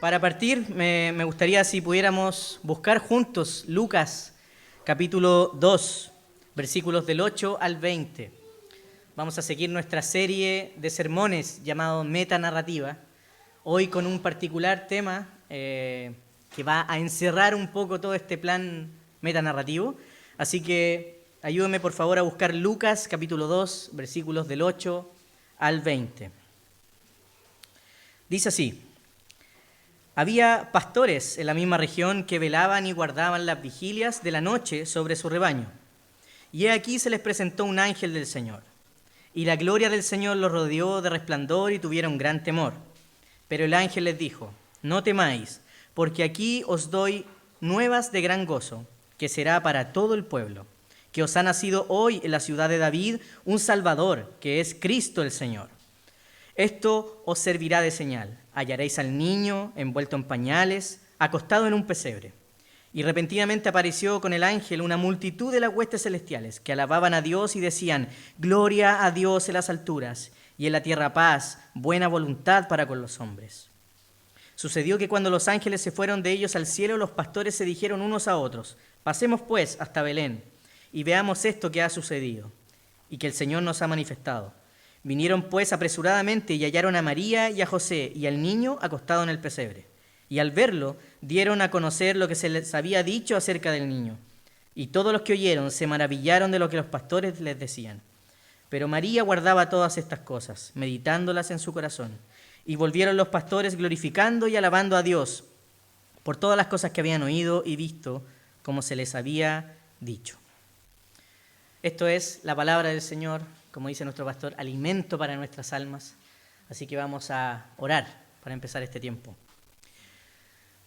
Para partir, me gustaría si pudiéramos buscar juntos Lucas capítulo 2, versículos del 8 al 20. Vamos a seguir nuestra serie de sermones llamado Metanarrativa, hoy con un particular tema que va a encerrar un poco todo este plan metanarrativo. Así que ayúdame por favor a buscar Lucas capítulo 2, versículos del 8 al 20. Dice así: había pastores en la misma región que velaban y guardaban las vigilias de la noche sobre su rebaño. Y he aquí se les presentó un ángel del Señor. Y la gloria del Señor los rodeó de resplandor y tuvieron gran temor. Pero el ángel les dijo: no temáis, porque aquí os doy nuevas de gran gozo, que será para todo el pueblo, que os ha nacido hoy en la ciudad de David un Salvador, que es Cristo el Señor. Esto os servirá de señal. Hallaréis al niño envuelto en pañales, acostado en un pesebre. Y repentinamente apareció con el ángel una multitud de las huestes celestiales, que alababan a Dios y decían: gloria a Dios en las alturas, y en la tierra paz, buena voluntad para con los hombres. Sucedió que cuando los ángeles se fueron de ellos al cielo, los pastores se dijeron unos a otros: pasemos pues hasta Belén, y veamos esto que ha sucedido, y que el Señor nos ha manifestado. Vinieron pues apresuradamente y hallaron a María y a José y al niño acostado en el pesebre. Y al verlo, dieron a conocer lo que se les había dicho acerca del niño. Y todos los que oyeron se maravillaron de lo que los pastores les decían. Pero María guardaba todas estas cosas, meditándolas en su corazón. Y volvieron los pastores glorificando y alabando a Dios por todas las cosas que habían oído y visto, como se les había dicho. Esto es la palabra del Señor, como dice nuestro pastor, alimento para nuestras almas. Así que vamos a orar para empezar este tiempo.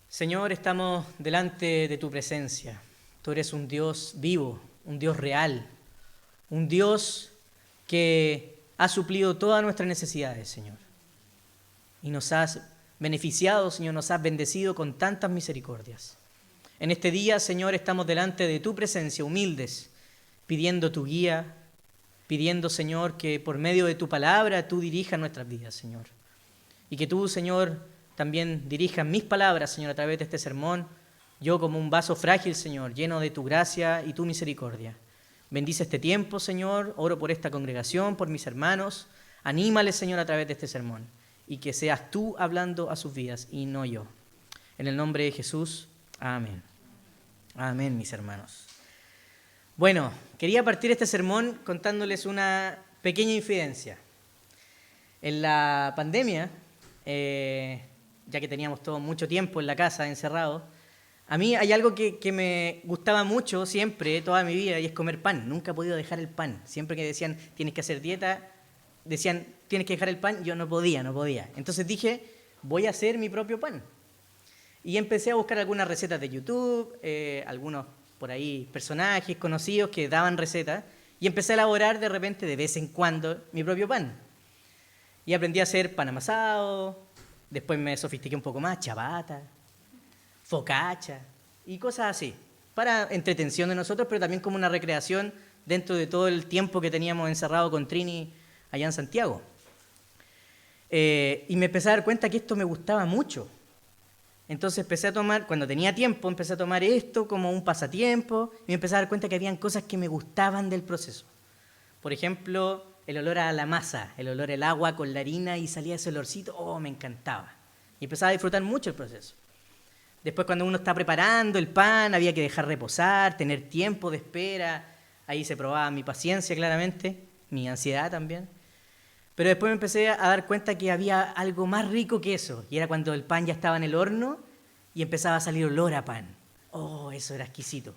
Señor, estamos delante de tu presencia. Tú eres un Dios vivo, un Dios real, un Dios que ha suplido todas nuestras necesidades, Señor. Y nos has beneficiado, Señor, nos has bendecido con tantas misericordias. En este día, Señor, estamos delante de tu presencia, humildes, pidiendo tu guía, pidiendo, Señor, que por medio de tu palabra tú dirijas nuestras vidas, Señor. Y que tú, Señor, también dirijas mis palabras, Señor, a través de este sermón. Yo como un vaso frágil, Señor, lleno de tu gracia y tu misericordia. Bendice este tiempo, Señor. Oro por esta congregación, por mis hermanos. Anímales, Señor, a través de este sermón. Y que seas tú hablando a sus vidas y no yo. En el nombre de Jesús, amén. Amén, mis hermanos. Bueno, quería partir este sermón contándoles una pequeña infidencia. En la pandemia, ya que teníamos todo mucho tiempo en la casa encerrados, a mí hay algo que me gustaba mucho siempre, toda mi vida, y es comer pan. Nunca he podido dejar el pan. Siempre que decían, tienes que hacer dieta, decían, tienes que dejar el pan, yo no podía. Entonces dije, voy a hacer mi propio pan. Y empecé a buscar algunas recetas de YouTube, algunos por ahí personajes conocidos que daban recetas, y empecé a elaborar de repente, de vez en cuando, mi propio pan. Y aprendí a hacer pan amasado, después me sofistiqué un poco más, ciabatta, focaccia y cosas así, para entretención de nosotros, pero también como una recreación dentro de todo el tiempo que teníamos encerrado con Trini allá en Santiago. Y me empecé a dar cuenta que esto me gustaba mucho. Entonces empecé a tomar, cuando tenía tiempo, empecé a tomar esto como un pasatiempo y me empecé a dar cuenta que habían cosas que me gustaban del proceso. Por ejemplo, el olor a la masa, el olor al agua con la harina y salía ese olorcito, me encantaba. Y empezaba a disfrutar mucho el proceso. Después cuando uno está preparando el pan, había que dejar reposar, tener tiempo de espera. Ahí se probaba mi paciencia claramente, mi ansiedad también. Pero después me empecé a dar cuenta que había algo más rico que eso. Y era cuando el pan ya estaba en el horno y empezaba a salir olor a pan. Eso era exquisito.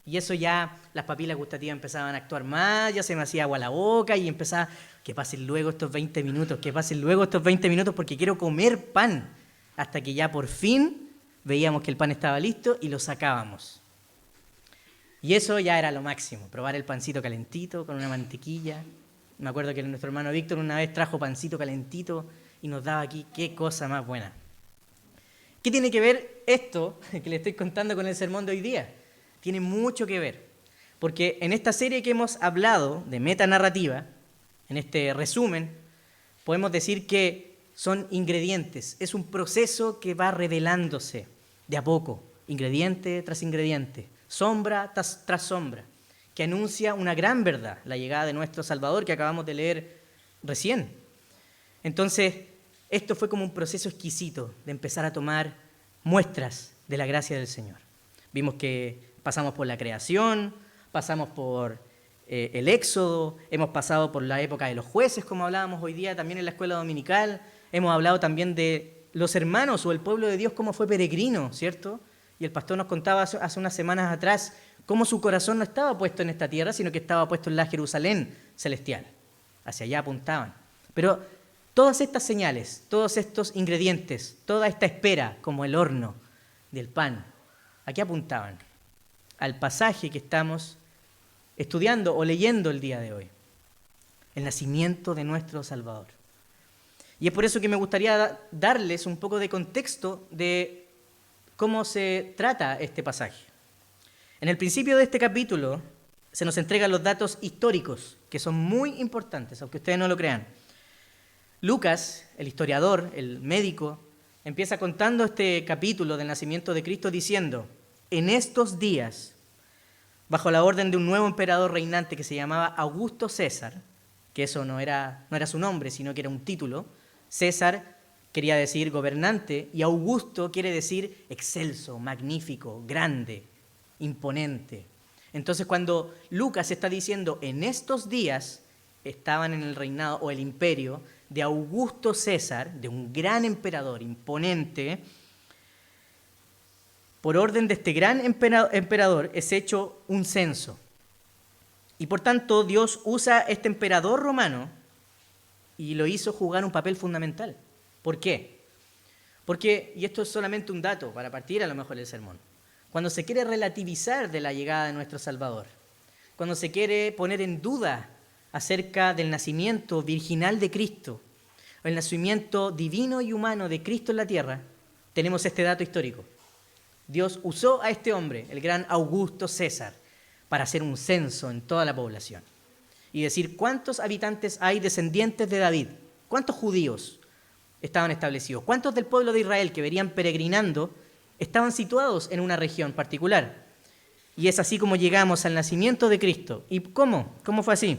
Y eso ya, las papilas gustativas empezaban a actuar más, ya se me hacía agua la boca y empezaba, que pasen luego estos 20 minutos, porque quiero comer pan. Hasta que ya por fin veíamos que el pan estaba listo y lo sacábamos. Y eso ya era lo máximo, probar el pancito calentito con una mantequilla. Me acuerdo que nuestro hermano Víctor una vez trajo pancito calentito y nos daba aquí, qué cosa más buena. ¿Qué tiene que ver esto que le estoy contando con el sermón de hoy día? Tiene mucho que ver, porque en esta serie que hemos hablado de metanarrativa, en este resumen, podemos decir que son ingredientes, es un proceso que va revelándose de a poco, ingrediente tras ingrediente, sombra tras sombra, que anuncia una gran verdad, la llegada de nuestro Salvador que acabamos de leer recién. Entonces, esto fue como un proceso exquisito de empezar a tomar muestras de la gracia del Señor. Vimos que pasamos por la creación, pasamos por el Éxodo, hemos pasado por la época de los jueces, como hablábamos hoy día también en la escuela dominical, hemos hablado también de los hermanos o el pueblo de Dios, cómo fue peregrino, ¿cierto? Y el pastor nos contaba hace unas semanas atrás cómo su corazón no estaba puesto en esta tierra, sino que estaba puesto en la Jerusalén celestial. Hacia allá apuntaban. Pero todas estas señales, todos estos ingredientes, toda esta espera, como el horno del pan, ¿a qué apuntaban? Al pasaje que estamos estudiando o leyendo el día de hoy, el nacimiento de nuestro Salvador. Y es por eso que me gustaría darles un poco de contexto de cómo se trata este pasaje. En el principio de este capítulo se nos entregan los datos históricos, que son muy importantes, aunque ustedes no lo crean. Lucas, el historiador, el médico, empieza contando este capítulo del nacimiento de Cristo diciendo: en estos días, bajo la orden de un nuevo emperador reinante que se llamaba Augusto César, que eso no era su nombre, sino que era un título. César quería decir gobernante y Augusto quiere decir excelso, magnífico, grande, imponente. Entonces, cuando Lucas está diciendo en estos días, estaban en el reinado o el imperio de Augusto César, de un gran emperador imponente. Por orden de este gran emperador es hecho un censo. Y por tanto Dios usa este emperador romano y lo hizo jugar un papel fundamental. ¿Por qué? Porque, y esto es solamente un dato para partir a lo mejor del sermón, cuando se quiere relativizar de la llegada de nuestro Salvador, cuando se quiere poner en duda acerca del nacimiento virginal de Cristo, el nacimiento divino y humano de Cristo en la tierra, tenemos este dato histórico. Dios usó a este hombre, el gran Augusto César, para hacer un censo en toda la población y decir cuántos habitantes hay descendientes de David, cuántos judíos estaban establecidos, cuántos del pueblo de Israel que venían peregrinando estaban situados en una región particular. Y es así como llegamos al nacimiento de Cristo. ¿Y cómo? ¿Cómo fue así?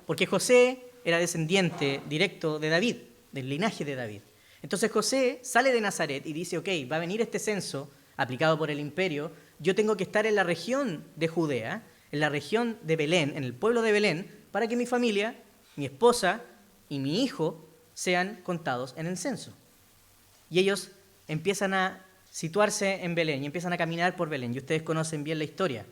Porque José era descendiente directo de David, del linaje de David. Entonces José sale de Nazaret y dice, ok, va a venir este censo aplicado por el imperio, yo tengo que estar en la región de Judea, en la región de Belén, en el pueblo de Belén, para que mi familia, mi esposa y mi hijo sean contados en el censo. Y ellos empiezan a situarse en Belén y empiezan a caminar por Belén. Y ustedes conocen bien la historia.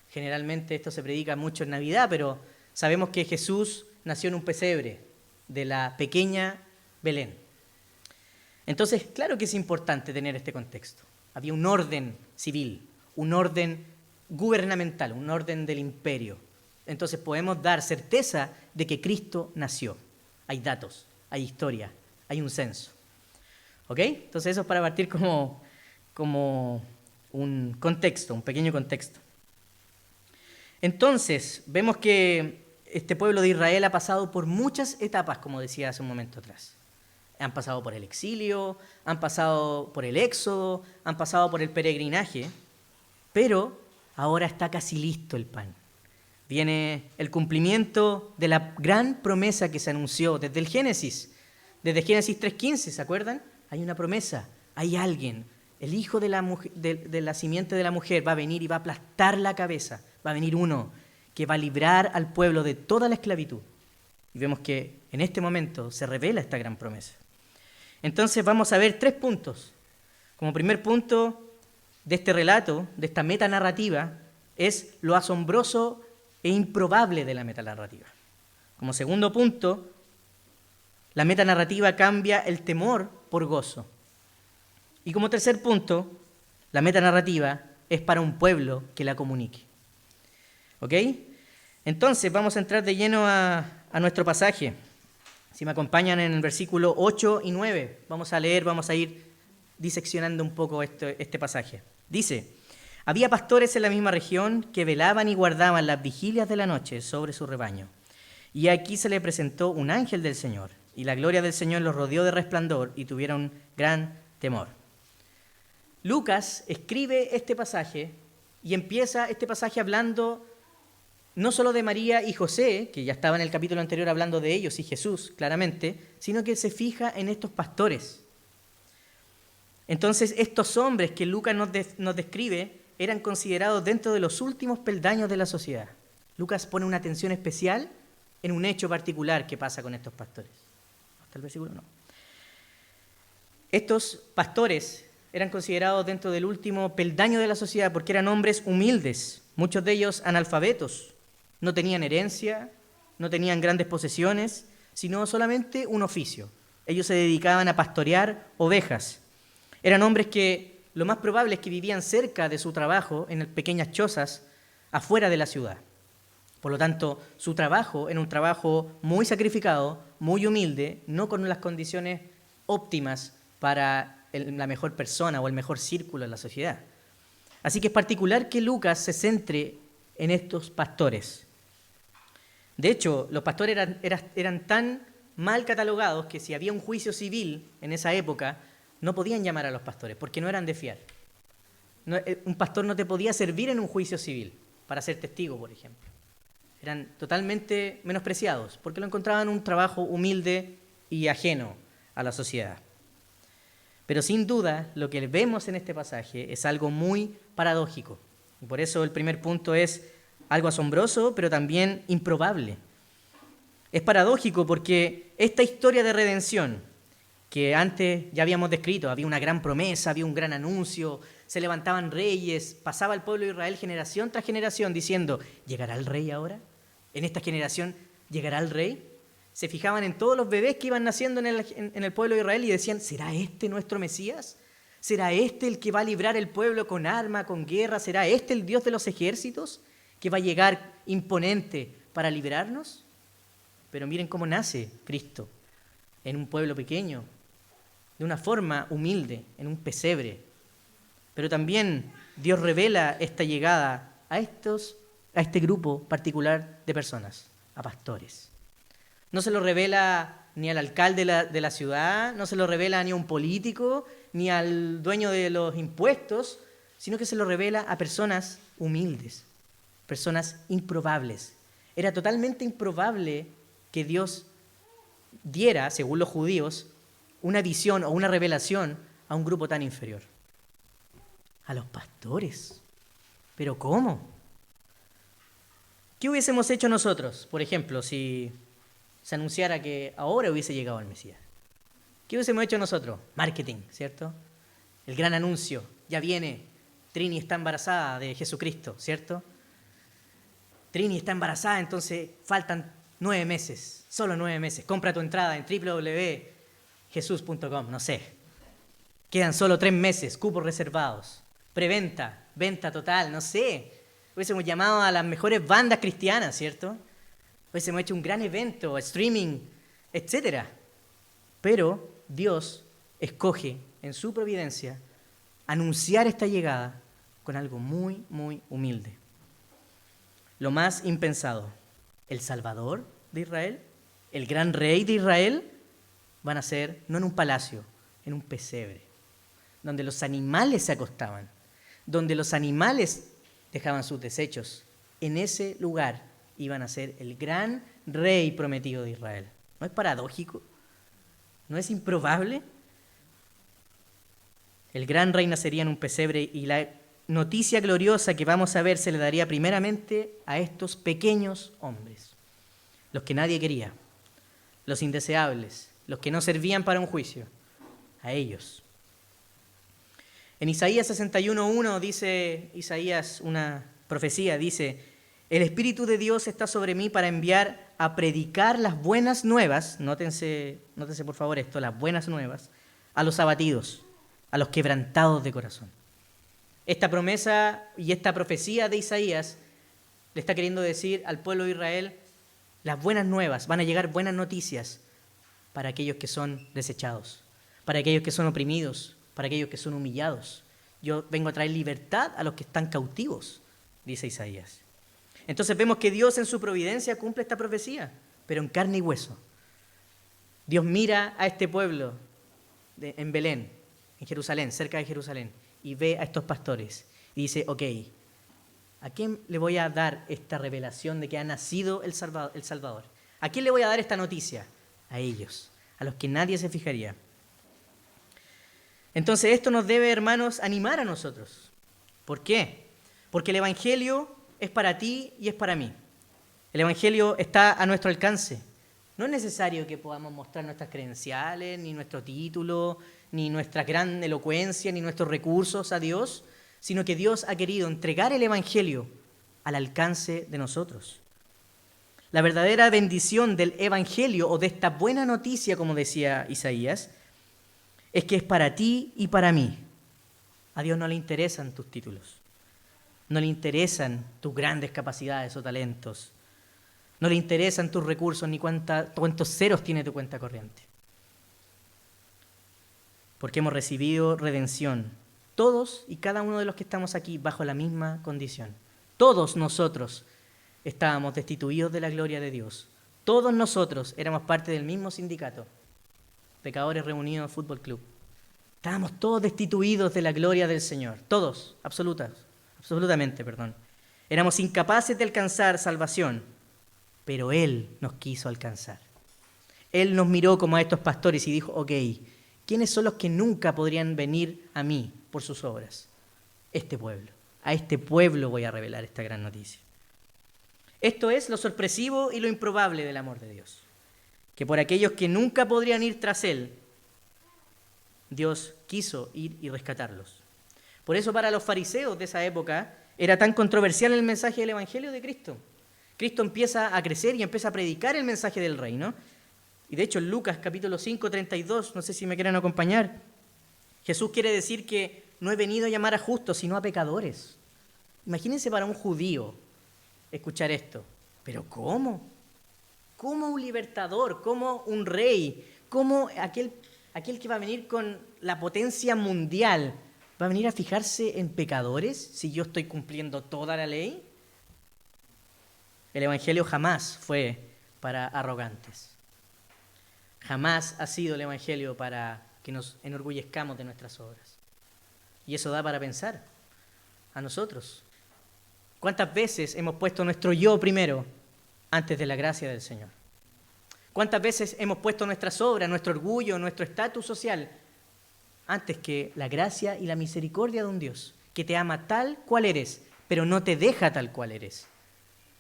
Generalmente esto se predica mucho en Navidad, pero sabemos que Jesús nació en un pesebre de la pequeña Belén. Entonces, claro que es importante tener este contexto. Había un orden civil, un orden gubernamental, un orden del imperio. Entonces podemos dar certeza de que Cristo nació. Hay datos, hay historia, hay un censo. ¿Ok? Entonces eso es para partir como un contexto, un pequeño contexto. Entonces, vemos que este pueblo de Israel ha pasado por muchas etapas, como decía hace un momento atrás. Han pasado por el exilio, han pasado por el éxodo, han pasado por el peregrinaje, pero ahora está casi listo el pan. Viene el cumplimiento de la gran promesa que se anunció desde el Génesis. Desde Génesis 3:15, ¿se acuerdan? Hay una promesa, hay alguien, el hijo de la simiente de la mujer va a venir y va a aplastar la cabeza. Va a venir uno que va a librar al pueblo de toda la esclavitud. Y vemos que en este momento se revela esta gran promesa. Entonces vamos a ver 3 puntos. Como primer punto de este relato, de esta metanarrativa, es lo asombroso e improbable de la metanarrativa. Como segundo punto, la metanarrativa cambia el temor por gozo. Y como tercer punto, la metanarrativa es para un pueblo que la comunique. ¿Ok? Entonces vamos a entrar de lleno a nuestro pasaje. Si me acompañan en el versículo 8 y 9, vamos a leer, vamos a ir diseccionando un poco este pasaje. Dice, había pastores en la misma región que velaban y guardaban las vigilias de la noche sobre su rebaño. Y aquí se le presentó un ángel del Señor, y la gloria del Señor los rodeó de resplandor y tuvieron gran temor. Lucas escribe este pasaje y empieza este pasaje hablando no solo de María y José, que ya estaba en el capítulo anterior hablando de ellos y Jesús, claramente, sino que se fija en estos pastores. Entonces, estos hombres que Lucas nos describe eran considerados dentro de los últimos peldaños de la sociedad. Lucas pone una atención especial en un hecho particular que pasa con estos pastores. Hasta el versículo no. Estos pastores eran considerados dentro del último peldaño de la sociedad porque eran hombres humildes, muchos de ellos analfabetos. No tenían herencia, no tenían grandes posesiones, sino solamente un oficio. Ellos se dedicaban a pastorear ovejas. Eran hombres que lo más probable es que vivían cerca de su trabajo, en pequeñas chozas, afuera de la ciudad. Por lo tanto, su trabajo era un trabajo muy sacrificado, muy humilde, no con las condiciones óptimas para la mejor persona o el mejor círculo en la sociedad. Así que es particular que Lucas se centre en estos pastores. De hecho, los pastores eran tan mal catalogados que si había un juicio civil en esa época, no podían llamar a los pastores porque no eran de fiar. Un pastor no te podía servir en un juicio civil para ser testigo, por ejemplo. Eran totalmente menospreciados porque lo encontraban un trabajo humilde y ajeno a la sociedad. Pero sin duda, lo que vemos en este pasaje es algo muy paradójico. Y por eso el primer punto es algo asombroso, pero también improbable. Es paradójico porque esta historia de redención, que antes ya habíamos descrito, había una gran promesa, había un gran anuncio, se levantaban reyes, pasaba el pueblo de Israel generación tras generación diciendo, ¿llegará el rey ahora? ¿En esta generación llegará el rey? Se fijaban en todos los bebés que iban naciendo en el pueblo de Israel y decían, ¿será este nuestro Mesías? ¿Será este el que va a librar el pueblo con arma, con guerra? ¿Será este el Dios de los ejércitos que va a llegar imponente para liberarnos? Pero miren cómo nace Cristo en un pueblo pequeño, de una forma humilde, en un pesebre. Pero también Dios revela esta llegada a este grupo particular de personas, a pastores. No se lo revela ni al alcalde de la ciudad, no se lo revela ni a un político, ni al dueño de los impuestos, sino que se lo revela a personas humildes, personas improbables. Era totalmente improbable que Dios diera, según los judíos, una visión o una revelación a un grupo tan inferior. A los pastores. ¿Pero cómo? ¿Qué hubiésemos hecho nosotros, por ejemplo, si se anunciara que ahora hubiese llegado el Mesías? ¿Qué hubiésemos hecho nosotros? Marketing, ¿cierto? El gran anuncio, ya viene, Trini está embarazada de Jesucristo, ¿cierto? Trini está embarazada, entonces faltan 9 meses, solo 9 meses. Compra tu entrada en www.jesus.com, no sé. Quedan solo 3 meses, cupos reservados. Preventa, venta total, no sé. Hubiésemos llamado a las mejores bandas cristianas, ¿cierto? Hubiésemos hecho un gran evento, streaming, etc. Pero Dios escoge en su providencia anunciar esta llegada con algo muy, muy humilde. Lo más impensado, el Salvador de Israel, el gran rey de Israel, van a ser no en un palacio, en un pesebre, donde los animales se acostaban, donde los animales dejaban sus desechos. En ese lugar iban a ser el gran rey prometido de Israel. ¿No es paradójico? ¿No es improbable? El gran rey nacería en un pesebre y la noticia gloriosa que vamos a ver se le daría primeramente a estos pequeños hombres, los que nadie quería, los indeseables, los que no servían para un juicio, a ellos. En Isaías 61:1 dice Isaías una profecía, dice, el Espíritu de Dios está sobre mí para enviar a predicar las buenas nuevas, nótense por favor esto, las buenas nuevas, a los abatidos, a los quebrantados de corazón. Esta promesa y esta profecía de Isaías le está queriendo decir al pueblo de Israel, las buenas nuevas, van a llegar buenas noticias para aquellos que son desechados, para aquellos que son oprimidos, para aquellos que son humillados. Yo vengo a traer libertad a los que están cautivos, dice Isaías. Entonces vemos que Dios en su providencia cumple esta profecía, pero en carne y hueso. Dios mira a este pueblo en Belén, en Jerusalén, cerca de Jerusalén, y ve a estos pastores y dice, ok, ¿a quién le voy a dar esta revelación de que ha nacido el Salvador? ¿A quién le voy a dar esta noticia? A ellos, a los que nadie se fijaría. Entonces esto nos debe, hermanos, animar a nosotros. ¿Por qué? Porque el Evangelio es para ti y es para mí. El Evangelio está a nuestro alcance. No es necesario que podamos mostrar nuestras credenciales, ni nuestro título, ni nuestra gran elocuencia, ni nuestros recursos a Dios, sino que Dios ha querido entregar el Evangelio al alcance de nosotros. La verdadera bendición del Evangelio, o de esta buena noticia, como decía Isaías, es que es para ti y para mí. A Dios no le interesan tus títulos, no le interesan tus grandes capacidades o talentos, no le interesan tus recursos ni cuántos ceros tiene tu cuenta corriente. Porque hemos recibido redención, todos y cada uno de los que estamos aquí bajo la misma condición. Todos nosotros estábamos destituidos de la gloria de Dios. Todos nosotros éramos parte del mismo sindicato, Pecadores Reunidos Fútbol Club. Estábamos todos destituidos de la gloria del Señor, todos, absolutamente. Éramos incapaces de alcanzar salvación, pero Él nos quiso alcanzar. Él nos miró como a estos pastores y dijo, ok, ¿quiénes son los que nunca podrían venir a mí por sus obras? Este pueblo. A este pueblo voy a revelar esta gran noticia. Esto es lo sorpresivo y lo improbable del amor de Dios. Que por aquellos que nunca podrían ir tras Él, Dios quiso ir y rescatarlos. Por eso para los fariseos de esa época era tan controversial el mensaje del Evangelio de Cristo. Cristo empieza a crecer y empieza a predicar el mensaje del reino. Y de hecho en Lucas capítulo 5, 32, no sé si me quieren acompañar, Jesús quiere decir que no he venido a llamar a justos, sino a pecadores. Imagínense para un judío escuchar esto. ¿Pero cómo? ¿Cómo un libertador? ¿Cómo un rey? ¿Cómo aquel que va a venir con la potencia mundial va a venir a fijarse en pecadores si yo estoy cumpliendo toda la ley? El Evangelio jamás fue para arrogantes. Jamás ha sido el Evangelio para que nos enorgullezcamos de nuestras obras. Y eso da para pensar a nosotros. ¿Cuántas veces hemos puesto nuestro yo primero antes de la gracia del Señor? ¿Cuántas veces hemos puesto nuestras obras, nuestro orgullo, nuestro estatus social antes que la gracia y la misericordia de un Dios que te ama tal cual eres, pero no te deja tal cual eres,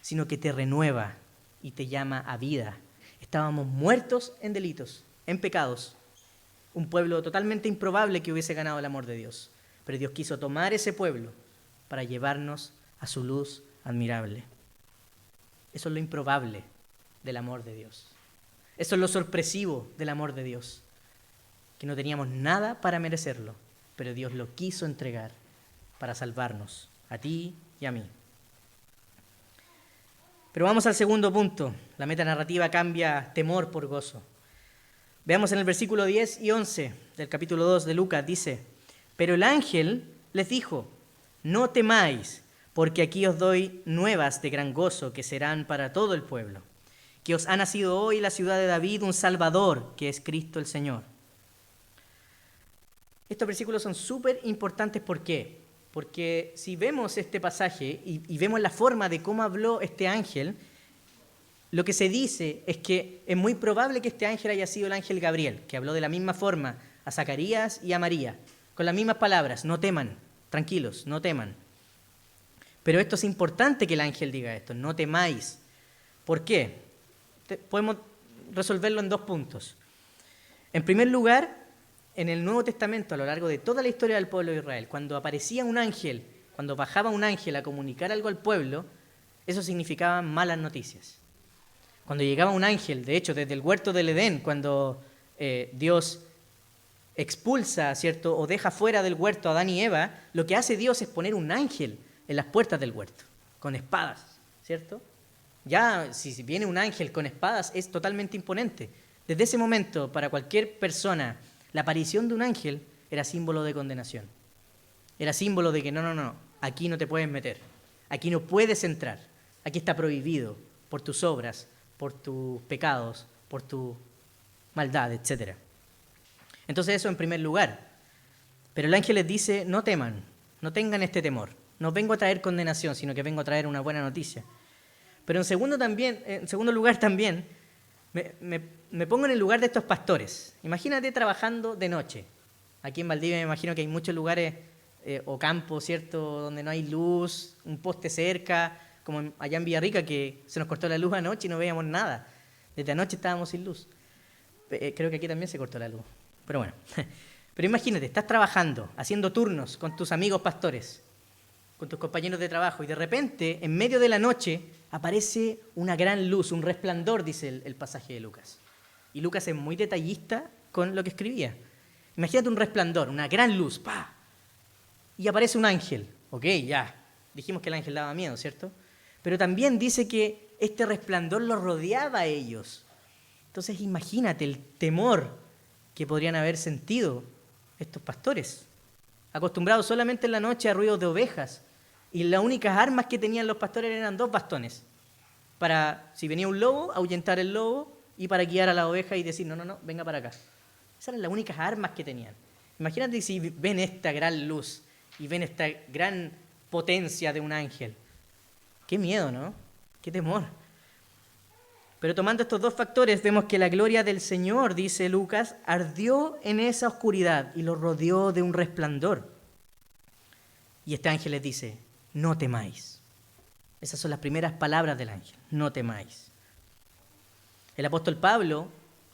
sino que te renueva y te llama a vida? Estábamos muertos en delitos, en pecados, un pueblo totalmente improbable que hubiese ganado el amor de Dios, pero Dios quiso tomar ese pueblo para llevarnos a su luz admirable. Eso es lo improbable del amor de Dios. Eso es lo sorpresivo del amor de Dios, que no teníamos nada para merecerlo, pero Dios lo quiso entregar para salvarnos, a ti y a mí. Pero vamos al segundo punto. La metanarrativa cambia temor por gozo. Veamos en el versículo 10 y 11 del capítulo 2 de Lucas, dice, pero el ángel les dijo, no temáis, porque aquí os doy nuevas de gran gozo que serán para todo el pueblo, que os ha nacido hoy en la ciudad de David un Salvador, que es Cristo el Señor. Estos versículos son súper importantes. ¿Por qué? Porque si vemos este pasaje y vemos la forma de cómo habló este ángel, lo que se dice es que es muy probable que este ángel haya sido el ángel Gabriel, que habló de la misma forma a Zacarías y a María, con las mismas palabras, no teman, tranquilos, no teman. Pero esto es importante que el ángel diga esto, no temáis. ¿Por qué? Podemos resolverlo en dos puntos. En primer lugar, en el Nuevo Testamento, a lo largo de toda la historia del pueblo de Israel, cuando aparecía un ángel, cuando bajaba un ángel a comunicar algo al pueblo, eso significaba malas noticias. Cuando llegaba un ángel, de hecho, desde el huerto del Edén, cuando Dios expulsa, ¿cierto?, o deja fuera del huerto a Adán y Eva, lo que hace Dios es poner un ángel en las puertas del huerto, con espadas, ¿cierto? Ya, si viene un ángel con espadas, es totalmente imponente. Desde ese momento, para cualquier persona, la aparición de un ángel era símbolo de condenación. Era símbolo de que no, aquí no te puedes meter, aquí no puedes entrar, aquí está prohibido por tus obras, por tus pecados, por tu maldad, etc. Entonces eso en primer lugar. Pero el ángel les dice, no teman, no tengan este temor. No vengo a traer condenación, sino que vengo a traer una buena noticia. Pero en segundo lugar también, me pongo en el lugar de estos pastores. Imagínate trabajando de noche. Aquí en Valdivia me imagino que hay muchos lugares o campos, ¿cierto?, donde no hay luz, un poste cerca, como allá en Villarrica, que se nos cortó la luz anoche y no veíamos nada. Desde anoche estábamos sin luz. Creo que aquí también se cortó la luz. Pero bueno. Pero imagínate, estás trabajando, haciendo turnos con tus amigos pastores, con tus compañeros de trabajo, y de repente, en medio de la noche, aparece una gran luz, un resplandor, dice el pasaje de Lucas. Y Lucas es muy detallista con lo que escribía. Imagínate un resplandor, una gran luz, ¡pa! Y aparece un ángel. Ok, ya, dijimos que el ángel daba miedo, ¿cierto? Pero también dice que este resplandor los rodeaba a ellos. Entonces imagínate el temor que podrían haber sentido estos pastores, acostumbrados solamente en la noche a ruidos de ovejas, y las únicas armas que tenían los pastores eran 2 bastones, para, si venía un lobo, ahuyentar el lobo, y para guiar a la oveja y decir, no, venga para acá. Esas eran las únicas armas que tenían. Imagínate si ven esta gran luz, y ven esta gran potencia de un ángel. Qué miedo, ¿no? Qué temor. Pero tomando estos 2 factores, vemos que la gloria del Señor, dice Lucas, ardió en esa oscuridad y lo rodeó de un resplandor. Y este ángel les dice, no temáis. Esas son las primeras palabras del ángel, no temáis. El apóstol Pablo,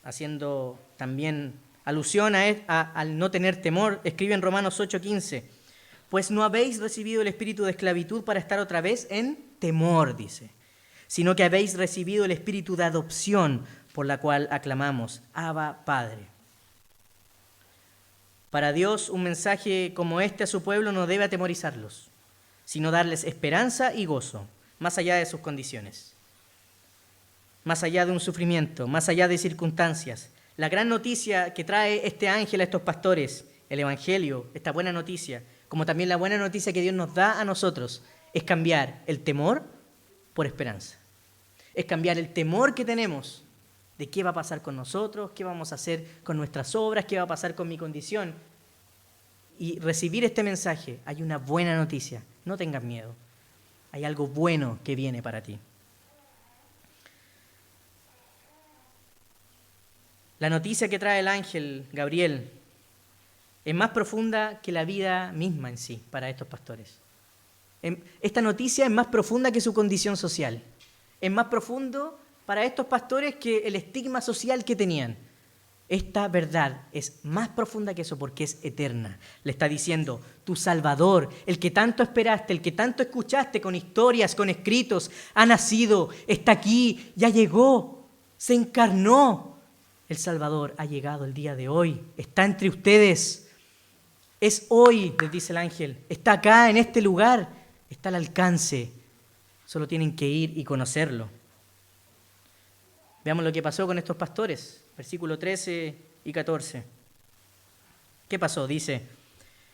haciendo también alusión al no tener temor, escribe en Romanos 8:15, pues no habéis recibido el espíritu de esclavitud para estar otra vez en temor, dice, sino que habéis recibido el espíritu de adopción, por la cual aclamamos, Abba, Padre. Para Dios, un mensaje como este a su pueblo no debe atemorizarlos, sino darles esperanza y gozo, más allá de sus condiciones, más allá de un sufrimiento, más allá de circunstancias. La gran noticia que trae este ángel a estos pastores, el Evangelio, esta buena noticia, como también la buena noticia que Dios nos da a nosotros, es cambiar el temor por esperanza. Es cambiar el temor que tenemos de qué va a pasar con nosotros, qué vamos a hacer con nuestras obras, qué va a pasar con mi condición. Y recibir este mensaje, hay una buena noticia, no tengas miedo, hay algo bueno que viene para ti. La noticia que trae el ángel Gabriel es más profunda que la vida misma en sí para estos pastores. Esta noticia es más profunda que su condición social. Es más profundo para estos pastores que el estigma social que tenían. Esta verdad es más profunda que eso porque es eterna. Le está diciendo, tu Salvador, el que tanto esperaste, el que tanto escuchaste con historias, con escritos, ha nacido, está aquí, ya llegó, se encarnó. El Salvador ha llegado el día de hoy, está entre ustedes. Es hoy, les dice el ángel, está acá en este lugar, está al alcance. Solo tienen que ir y conocerlo. Veamos lo que pasó con estos pastores, versículos 13 y 14. ¿Qué pasó? Dice,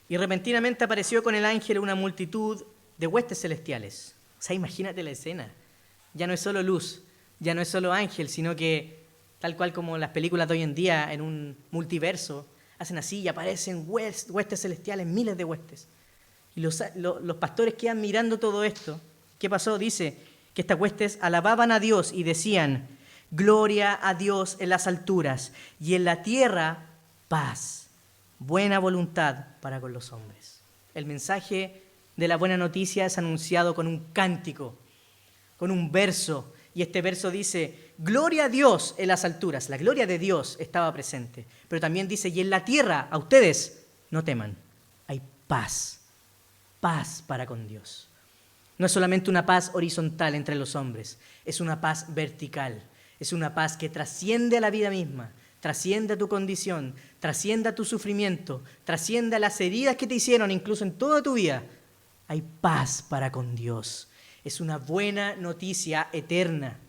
y repentinamente apareció con el ángel una multitud de huestes celestiales. O sea, imagínate la escena. Ya no es solo luz, ya no es solo ángel, sino que tal cual como las películas de hoy en día en un multiverso, hacen así y aparecen huestes celestiales, miles de huestes. Y los pastores quedan mirando todo esto. ¿Qué pasó? Dice que estas huestes alababan a Dios y decían, gloria a Dios en las alturas y en la tierra paz, buena voluntad para con los hombres. El mensaje de la buena noticia es anunciado con un cántico, con un verso, y este verso dice, gloria a Dios en las alturas. La gloria de Dios estaba presente, pero también dice, y en la tierra, a ustedes, no teman, hay paz, paz para con Dios. No es solamente una paz horizontal entre los hombres, es una paz vertical. Es una paz que trasciende a la vida misma, trasciende a tu condición, trasciende a tu sufrimiento, trasciende a las heridas que te hicieron incluso en toda tu vida. Hay paz para con Dios. Es una buena noticia eterna,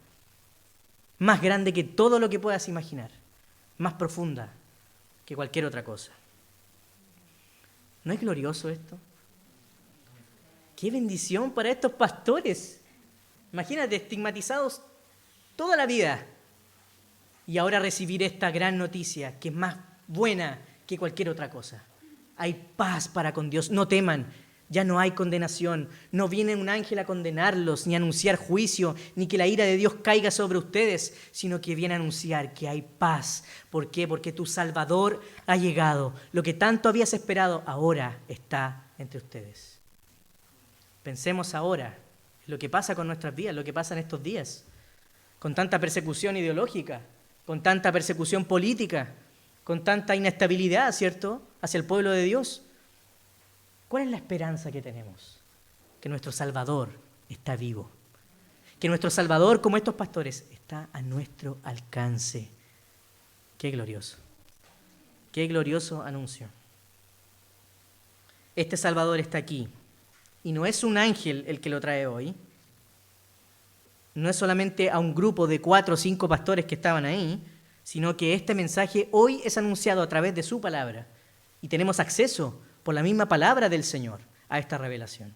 más grande que todo lo que puedas imaginar, más profunda que cualquier otra cosa. ¿No es glorioso esto? ¡Qué bendición para estos pastores! Imagínate, estigmatizados toda la vida, y ahora recibir esta gran noticia que es más buena que cualquier otra cosa. Hay paz para con Dios. No teman, ya no hay condenación. No viene un ángel a condenarlos, ni a anunciar juicio, ni que la ira de Dios caiga sobre ustedes, sino que viene a anunciar que hay paz. ¿Por qué? Porque tu Salvador ha llegado. Lo que tanto habías esperado ahora está entre ustedes. Pensemos ahora en lo que pasa con nuestras vidas, lo que pasa en estos días, con tanta persecución ideológica, con tanta persecución política, con tanta inestabilidad, ¿cierto?, hacia el pueblo de Dios. ¿Cuál es la esperanza que tenemos? Que nuestro Salvador está vivo. Que nuestro Salvador, como estos pastores, está a nuestro alcance. Qué glorioso. Qué glorioso anuncio. Este Salvador está aquí. Y no es un ángel el que lo trae hoy. No es solamente a un grupo de 4 o 5 pastores que estaban ahí, sino que este mensaje hoy es anunciado a través de su palabra. Y tenemos acceso por la misma palabra del Señor a esta revelación.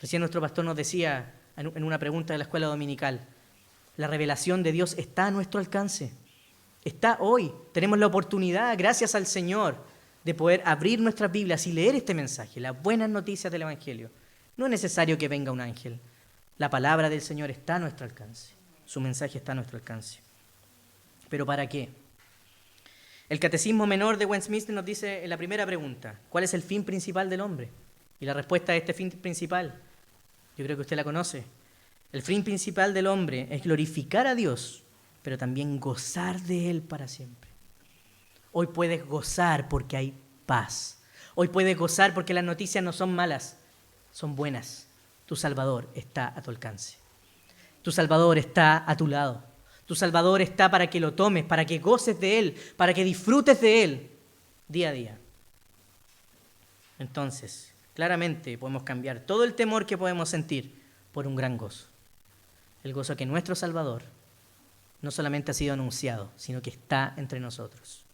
Recién nuestro pastor nos decía en una pregunta de la escuela dominical, la revelación de Dios está a nuestro alcance. Está hoy. Tenemos la oportunidad, gracias al Señor, de poder abrir nuestras Biblias y leer este mensaje, las buenas noticias del Evangelio. No es necesario que venga un ángel. La palabra del Señor está a nuestro alcance. Su mensaje está a nuestro alcance. ¿Pero para qué? El Catecismo Menor de Westminster nos dice en la primera pregunta, ¿cuál es el fin principal del hombre? Y la respuesta a este fin principal, yo creo que usted la conoce. El fin principal del hombre es glorificar a Dios, pero también gozar de Él para siempre. Hoy puedes gozar porque hay paz. Hoy puedes gozar porque las noticias no son malas, son buenas. Tu Salvador está a tu alcance. Tu Salvador está a tu lado. Tu Salvador está para que lo tomes, para que goces de Él, para que disfrutes de Él día a día. Entonces, claramente podemos cambiar todo el temor que podemos sentir por un gran gozo. El gozo que nuestro Salvador no solamente ha sido anunciado, sino que está entre nosotros.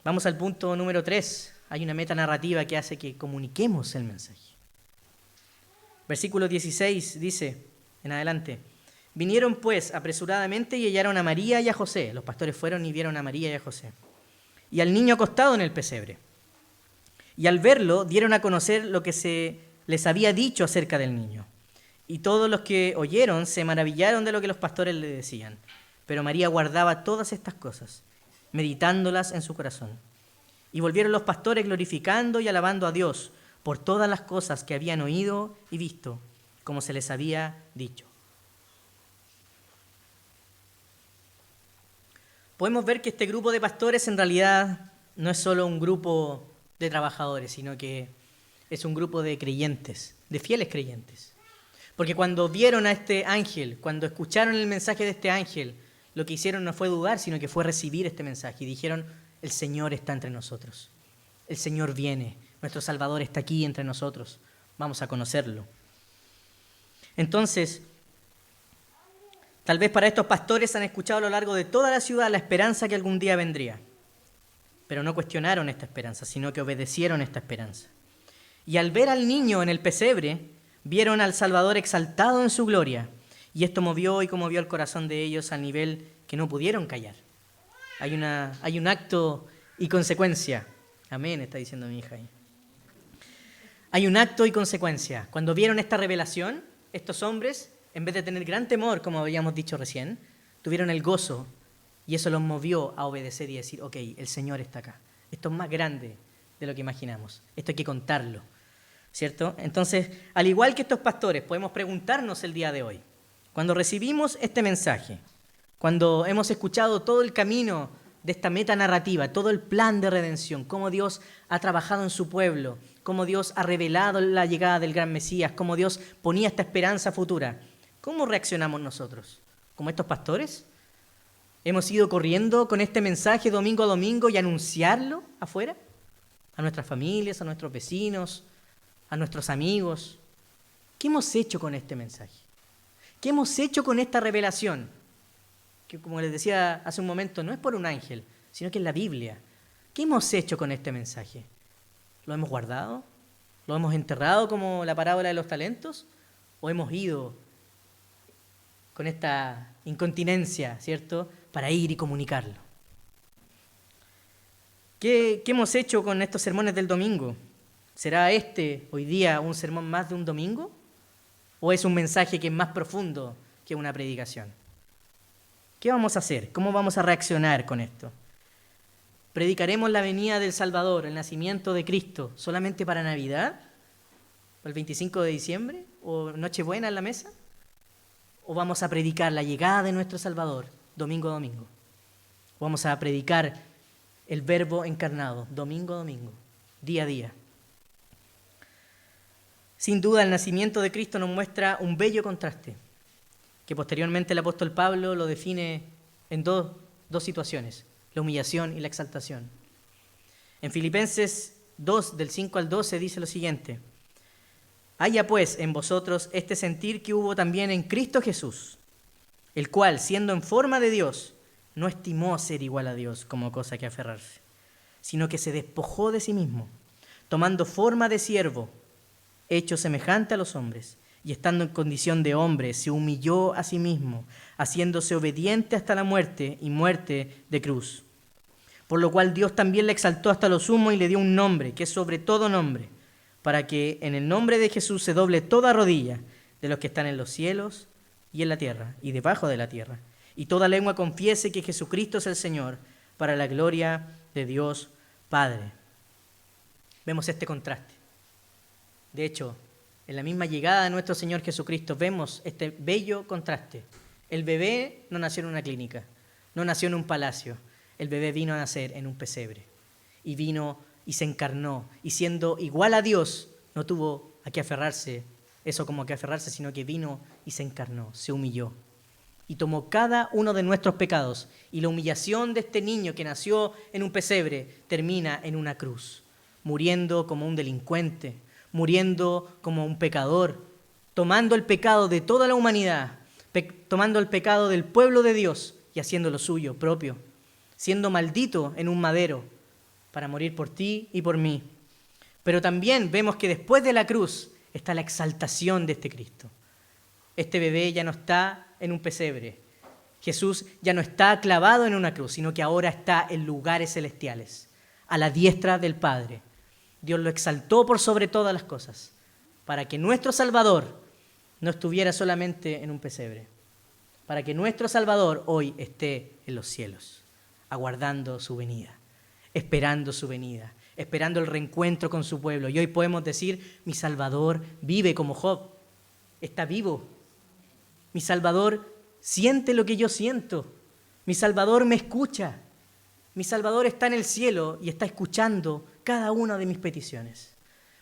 Vamos al punto número 3. Hay una metanarrativa que hace que comuniquemos el mensaje. Versículo 16 dice, en adelante, vinieron pues apresuradamente y hallaron a María y a José. Los pastores fueron y vieron a María y a José. Y al niño acostado en el pesebre. Y al verlo dieron a conocer lo que se les había dicho acerca del niño. Y todos los que oyeron se maravillaron de lo que los pastores le decían. Pero María guardaba todas estas cosas, meditándolas en su corazón. Y volvieron los pastores glorificando y alabando a Dios por todas las cosas que habían oído y visto, como se les había dicho. Podemos ver que este grupo de pastores en realidad no es solo un grupo de trabajadores, sino que es un grupo de creyentes, de fieles creyentes. Porque cuando vieron a este ángel, cuando escucharon el mensaje de este ángel, lo que hicieron no fue dudar, sino que fue recibir este mensaje. Y dijeron, el Señor está entre nosotros. El Señor viene. Nuestro Salvador está aquí entre nosotros. Vamos a conocerlo. Entonces, tal vez para estos pastores han escuchado a lo largo de toda la ciudad la esperanza que algún día vendría. Pero no cuestionaron esta esperanza, sino que obedecieron esta esperanza. Y al ver al niño en el pesebre, vieron al Salvador exaltado en su gloria. Y esto movió y conmovió el corazón de ellos al nivel que no pudieron callar. Hay un acto y consecuencia. Amén, está diciendo mi hija ahí. Hay un acto y consecuencia. Cuando vieron esta revelación, estos hombres, en vez de tener gran temor, como habíamos dicho recién, tuvieron el gozo y eso los movió a obedecer y decir, ok, el Señor está acá. Esto es más grande de lo que imaginamos. Esto hay que contarlo, ¿cierto? Entonces, al igual que estos pastores, podemos preguntarnos el día de hoy, cuando recibimos este mensaje, cuando hemos escuchado todo el camino de esta metanarrativa, todo el plan de redención, cómo Dios ha trabajado en su pueblo, cómo Dios ha revelado la llegada del gran Mesías, cómo Dios ponía esta esperanza futura, ¿cómo reaccionamos nosotros? ¿Como estos pastores? ¿Hemos ido corriendo con este mensaje domingo a domingo y anunciarlo afuera? A nuestras familias, a nuestros vecinos, a nuestros amigos. ¿Qué hemos hecho con este mensaje? ¿Qué hemos hecho con esta revelación? Que, como les decía hace un momento, no es por un ángel, sino que es la Biblia. ¿Qué hemos hecho con este mensaje? ¿Lo hemos guardado? ¿Lo hemos enterrado como la parábola de los talentos? ¿O hemos ido con esta incontinencia, ¿cierto?, para ir y comunicarlo. ¿Qué hemos hecho con estos sermones del domingo? ¿Será este hoy día un sermón más de un domingo? ¿O es un mensaje que es más profundo que una predicación? ¿Qué vamos a hacer? ¿Cómo vamos a reaccionar con esto? ¿Predicaremos la venida del Salvador, el nacimiento de Cristo, solamente para Navidad? ¿O el 25 de diciembre? ¿O Nochebuena en la mesa? ¿O vamos a predicar la llegada de nuestro Salvador, domingo a domingo? ¿O vamos a predicar el Verbo encarnado, domingo a domingo, día a día? Sin duda, el nacimiento de Cristo nos muestra un bello contraste, que posteriormente el apóstol Pablo lo define en dos situaciones, la humillación y la exaltación. En Filipenses 2, del 5 al 12, dice lo siguiente: haya pues en vosotros este sentir que hubo también en Cristo Jesús, el cual, siendo en forma de Dios, no estimó ser igual a Dios como cosa que aferrarse, sino que se despojó de sí mismo, tomando forma de siervo, hecho semejante a los hombres, y estando en condición de hombre, se humilló a sí mismo, haciéndose obediente hasta la muerte y muerte de cruz. Por lo cual Dios también le exaltó hasta lo sumo y le dio un nombre, que es sobre todo nombre, para que en el nombre de Jesús se doble toda rodilla de los que están en los cielos y en la tierra y debajo de la tierra, y toda lengua confiese que Jesucristo es el Señor, para la gloria de Dios Padre. Vemos este contraste. De hecho, en la misma llegada de nuestro Señor Jesucristo vemos este bello contraste. El bebé no nació en una clínica, no nació en un palacio. El bebé vino a nacer en un pesebre. Y vino y se encarnó. Y siendo igual a Dios, no tuvo a qué aferrarse, sino que vino y se encarnó, se humilló. Y tomó cada uno de nuestros pecados. Y la humillación de este niño que nació en un pesebre termina en una cruz, muriendo como un delincuente, muriendo como un pecador, tomando el pecado de toda la humanidad, tomando el pecado del pueblo de Dios y haciéndolo suyo propio, siendo maldito en un madero para morir por ti y por mí. Pero también vemos que después de la cruz está la exaltación de este Cristo. Este bebé ya no está en un pesebre. Jesús ya no está clavado en una cruz, sino que ahora está en lugares celestiales, a la diestra del Padre. Dios lo exaltó por sobre todas las cosas, para que nuestro Salvador no estuviera solamente en un pesebre, para que nuestro Salvador hoy esté en los cielos, aguardando su venida, esperando su venida, esperando el reencuentro con su pueblo. Y hoy podemos decir, mi Salvador vive como Job, está vivo. Mi Salvador siente lo que yo siento. Mi Salvador me escucha. Mi Salvador está en el cielo y está escuchando cada una de mis peticiones.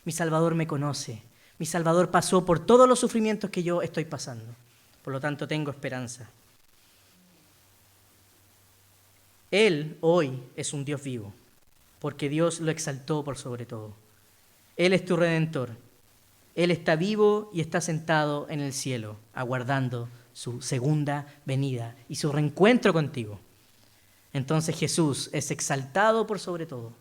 Mi Salvador me conoce. Mi Salvador pasó por todos los sufrimientos que yo estoy pasando. Por lo tanto, tengo esperanza. Él hoy es un Dios vivo, porque Dios lo exaltó por sobre todo. Él es tu Redentor. Él está vivo y está sentado en el cielo, aguardando su segunda venida y su reencuentro contigo. Entonces Jesús es exaltado por sobre todo.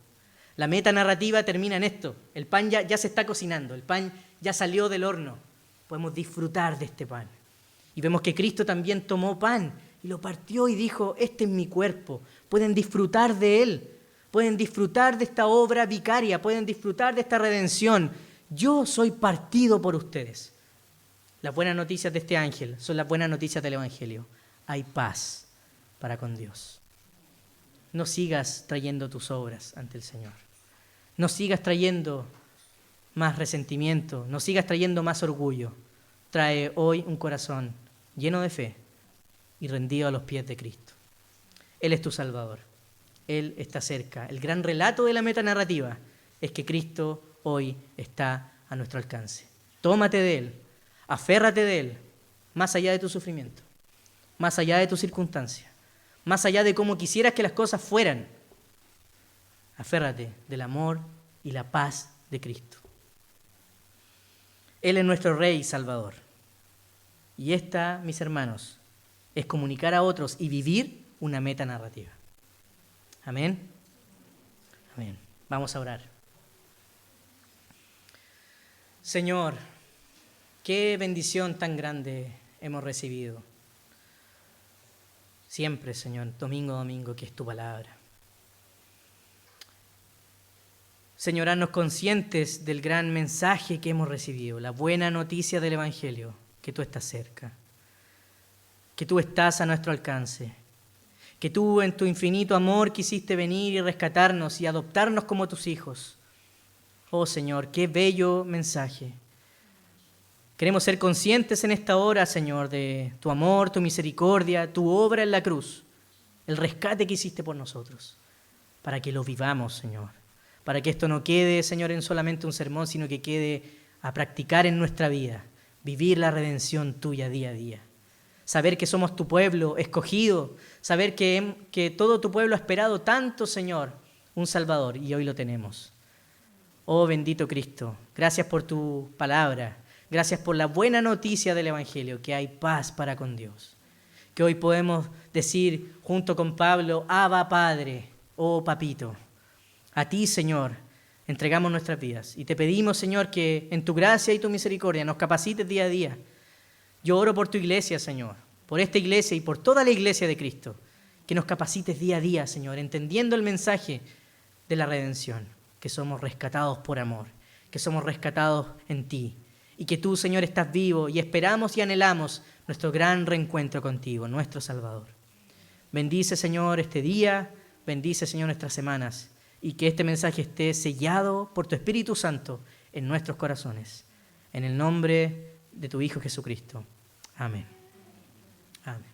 La meta narrativa termina en esto. El pan ya se está cocinando, el pan ya salió del horno. Podemos disfrutar de este pan. Y vemos que Cristo también tomó pan y lo partió y dijo, este es mi cuerpo. Pueden disfrutar de él, pueden disfrutar de esta obra vicaria, pueden disfrutar de esta redención. Yo soy partido por ustedes. Las buenas noticias de este ángel son las buenas noticias del Evangelio. Hay paz para con Dios. No sigas trayendo tus obras ante el Señor. No sigas trayendo más resentimiento, no sigas trayendo más orgullo. Trae hoy un corazón lleno de fe y rendido a los pies de Cristo. Él es tu Salvador. Él está cerca. El gran relato de la metanarrativa es que Cristo hoy está a nuestro alcance. Tómate de Él, aférrate de Él, más allá de tu sufrimiento, más allá de tus circunstancias, más allá de cómo quisieras que las cosas fueran. Aférrate del amor y la paz de Cristo. Él es nuestro Rey y Salvador. Y esta, mis hermanos, es comunicar a otros y vivir una metanarrativa. Amén. Amén. Vamos a orar. Señor, qué bendición tan grande hemos recibido. siempre, Señor, domingo a domingo, que es tu palabra. Señor, haznos conscientes del gran mensaje que hemos recibido, la buena noticia del Evangelio, que tú estás cerca, que tú estás a nuestro alcance, que tú en tu infinito amor quisiste venir y rescatarnos y adoptarnos como tus hijos. Oh Señor, qué bello mensaje. Queremos ser conscientes en esta hora, Señor, de tu amor, tu misericordia, tu obra en la cruz, el rescate que hiciste por nosotros, para que lo vivamos, Señor, para que esto no quede, Señor, en solamente un sermón, sino que quede a practicar en nuestra vida, vivir la redención tuya día a día. Saber que somos tu pueblo escogido, saber que todo tu pueblo ha esperado tanto, Señor, un Salvador, y hoy lo tenemos. Oh bendito Cristo, gracias por tu palabra, gracias por la buena noticia del Evangelio, que hay paz para con Dios. Que hoy podemos decir junto con Pablo, Abba Padre, oh Papito, a ti, Señor, entregamos nuestras vidas. Y te pedimos, Señor, que en tu gracia y tu misericordia nos capacites día a día. Yo oro por tu iglesia, Señor, por esta iglesia y por toda la iglesia de Cristo, que nos capacites día a día, Señor, entendiendo el mensaje de la redención, que somos rescatados por amor, que somos rescatados en ti, y que tú, Señor, estás vivo y esperamos y anhelamos nuestro gran reencuentro contigo, nuestro Salvador. Bendice, Señor, este día, bendice, Señor, nuestras semanas, y que este mensaje esté sellado por tu Espíritu Santo en nuestros corazones. En el nombre de tu Hijo Jesucristo. Amén. Amén.